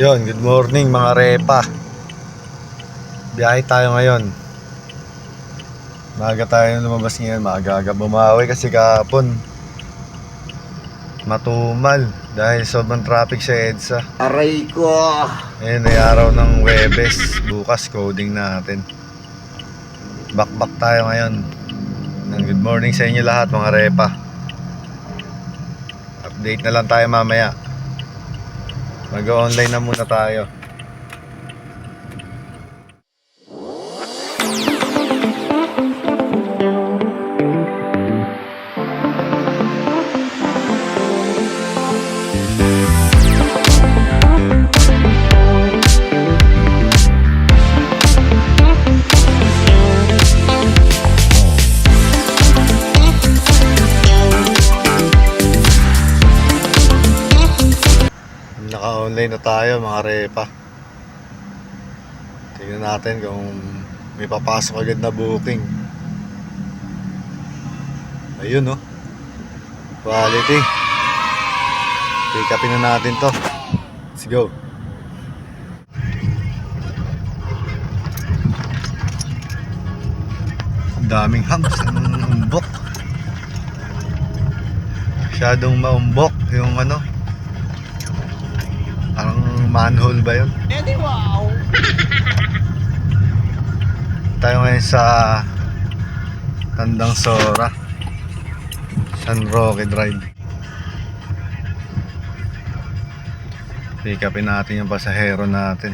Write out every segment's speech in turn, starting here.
Yon, good morning mga repa. Biyahe tayo ngayon. Maaga tayo lumabas ngayon, maaga bumawi kasi kahapon matumal dahil sobrang traffic sa EDSA. Aray ko! Ayun, ay araw ng Webes. Bukas coding natin. Bakbak tayo ngayon. Good morning sa inyo lahat mga repa. Update na lang tayo mamaya. Mag-online na muna tayo. Naka-online na tayo mga repa. Tingnan natin kung may papasok agad na booking. Ayun no, quality. Pick upin na natin to. Let's go. Daming hams, umbok. Masyadong maumbok yung ano, parang manhole ba yun? Wow! Tayo ngayon sa Tandang Sora, San Roque Drive. Pick upin natin yung pasahero natin.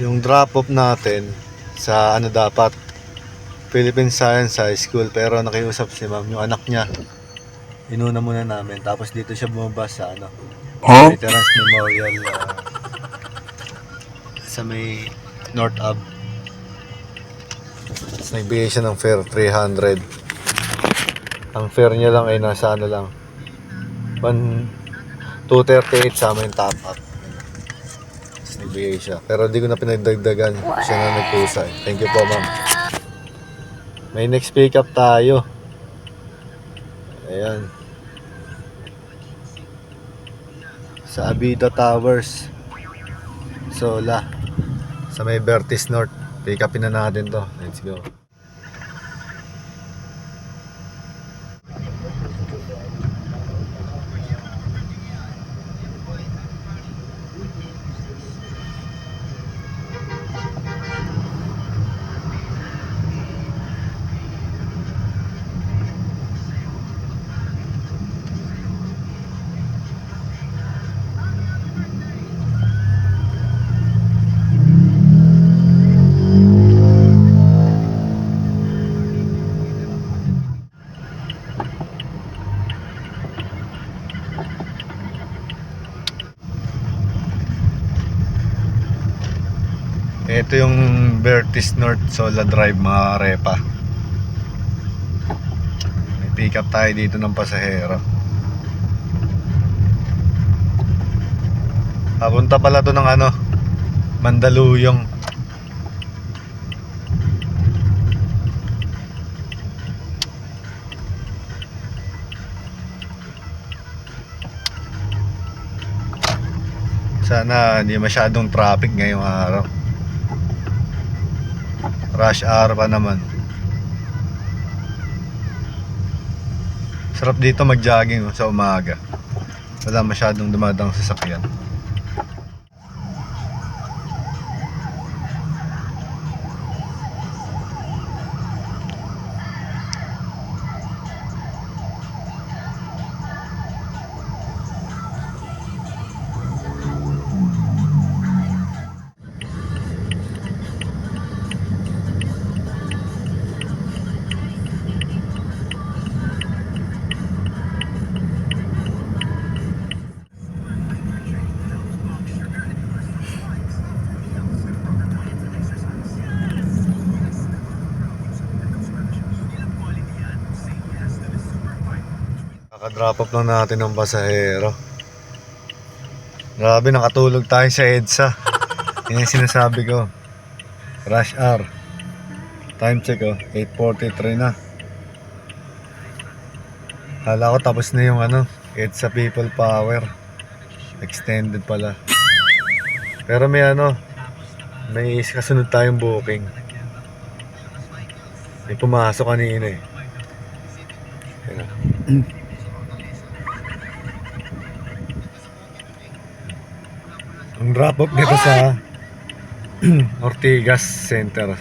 Yung drop off natin sa ano dapat Philippine Science High School, pero nakiusap si ma'am, yung anak niya inuna muna namin, tapos dito siya bumaba sa ano, Veterans Memorial sa may North Ave. Tapos nagbigay siya ng fare 300. Ang fare niya lang ay nasa ano lang 238 sa amin top up. Nagbigay siya, pero di ko na pinagdagdagan. Siya na nagpusa eh. Thank you po ma'am. May next pick up tayo. Ayan, sa Abita Towers, Sola, sa may Vertis North. Pick upin na natin to. Let's go. Ito yung Vertis North Sola Drive mga repa. May pick up tayo dito ng pasahero. Papunta pala to ng ano, Mandaluyong. Sana hindi masyadong traffic ngayong araw. Rush hour pa naman. Sarap dito mag-jogging sa umaga. Wala masyadong dumadang sasakyan. Naka-drop off lang natin ng pasahero. Grabe, nakatulog tayo sa EDSA. Yan yung sinasabi ko. Rush hour. Time check 8:43 na. Kala ko tapos na yung EDSA People Power. Extended pala. Pero may kasunod tayong booking. May pumasok kanina Ayan. Ang drop off dito sa Ortigas Center,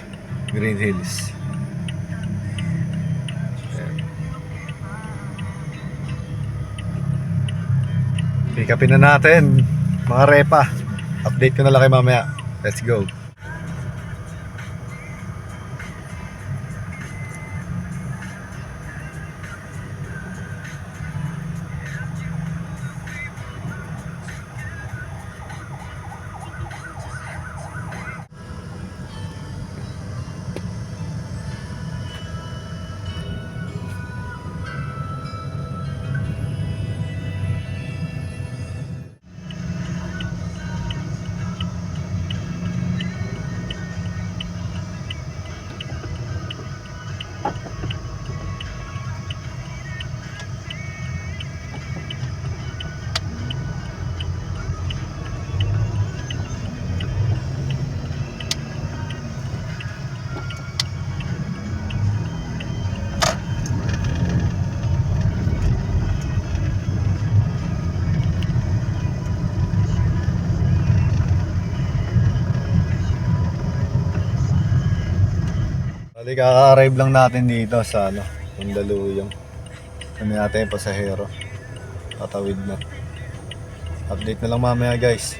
Green Hills. Pick upin na natin mga repa. Update ko na lang kayo mamaya. Let's go. Bali, kaka-arrive lang natin dito sa Mandaluyong. Kami natin yung pasahero. Tatawid na. Update na lang mamaya, guys.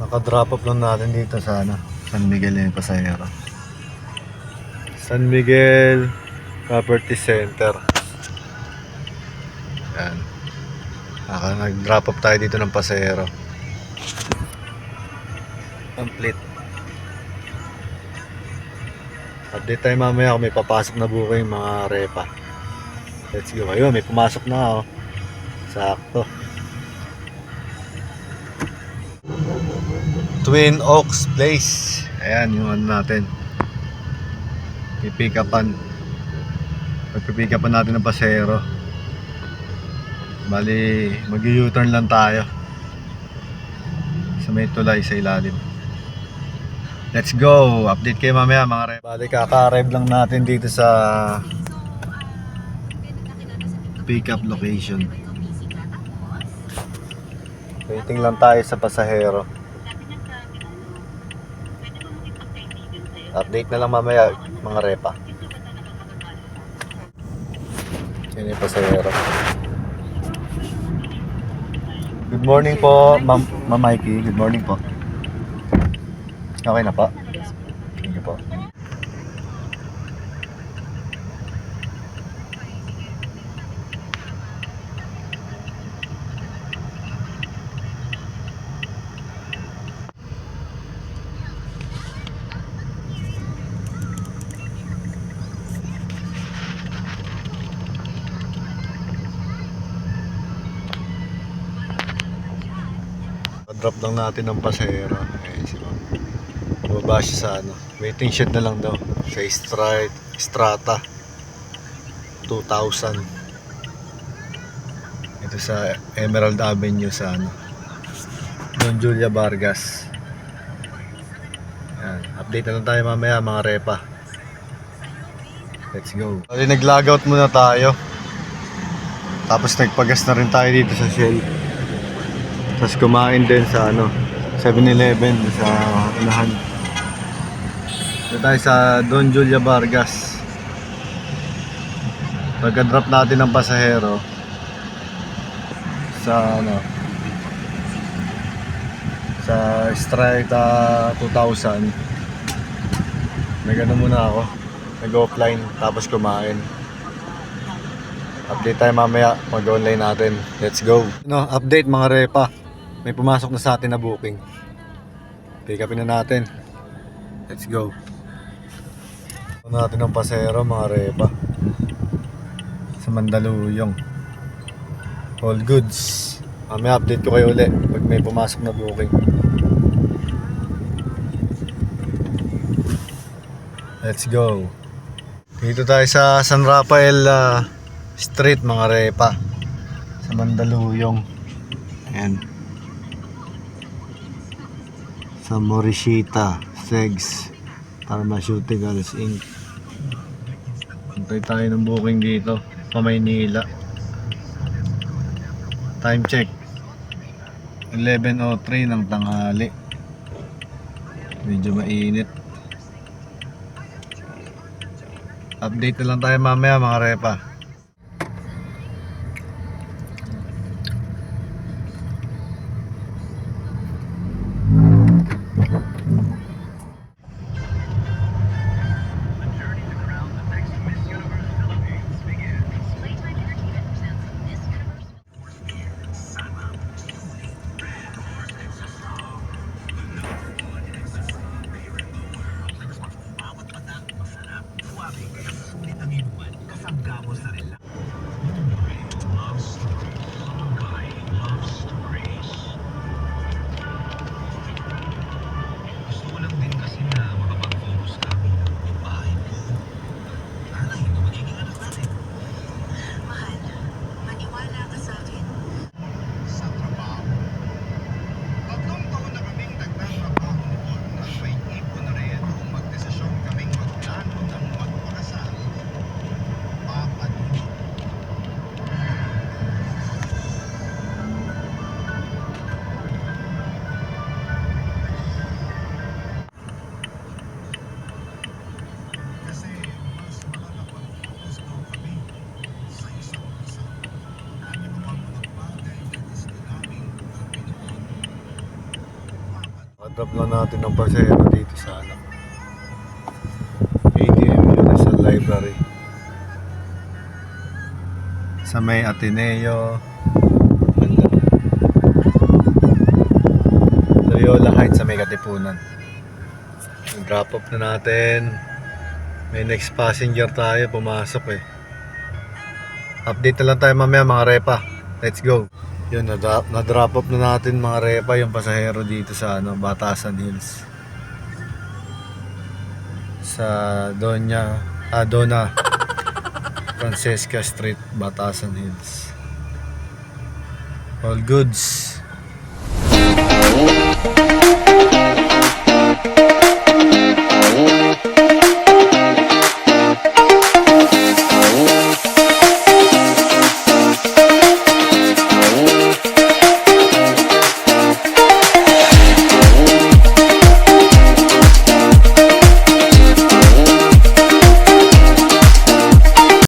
Naka-drop off lang natin dito sa San Miguel yung pasahero. San Miguel Property Center. Yan. Nag-drop off tayo dito ng pasahero. Complete. Update tayo mamaya kung may papasok na booking mga repa. Let's go. Ayun, may pumasok na Sakto. Twin Oaks Place. Ayan yung natin. Pipick upan natin ng pasahero. Bali, mag-u-turn lang tayo sa may tulay sa ilalim. Let's go. Update kayo mamaya mga rep. Bali, kaka-arrive lang natin dito sa pick up location. Waiting lang tayo sa pasahero. Update na lang mamaya mga repa. Yan yung pasahero. Good morning po, Ma'am Mikey. Good morning po. Okay na po? Thank you po. Drop lang natin ng pasahero. Ayan si Ma'am. Bumaba siya sa waiting shed na lang daw sa Strata 2000. Ito sa Emerald Avenue sa Don Julia Vargas. Yan. Update na lang tayo mamaya mga repa. Let's go. So, nag-logout muna tayo. Tapos nagpagas na rin tayo dito sa Shell. Tapos kumain din sa 7-Eleven sa unahan. Dito tayo sa Don Julia Vargas. Pagka-drop natin ng pasahero sa sa Strata 2000. Nag-ano muna ako, nag-offline tapos kumain. Update tayo mamaya, mag-online natin. Let's go. Update mga repa. May pumasok na sa atin na booking. Pick upin na natin. Let's go. Natin ang pasero mga repa. Sa Mandaluyong. All goods. May update ko kayo ulit pag may pumasok na booking. Let's go. Dito tayo sa San Rafael Street mga repa. Sa Mandaluyong. Ayan. Sa Morishita Segs Pharmaceuticals Inc. Antay tayo ng booking dito pa Maynila. Time check 11:03 ng tanghali. Medyo mainit. Update na lang tayo mamaya mga repa. Drop lang natin ng pasahero dito sa ATM Universal Library sa may Ateneo Loyola Heights sa may Katipunan. Drop off na natin. May next passenger tayo pumasok Update na lang tayo mamaya mga repa. Let's go. Yun, na-drop off na natin mga repa yung pasahero dito sa Batasan Hills. Sa Dona Francesca Street, Batasan Hills. All goods.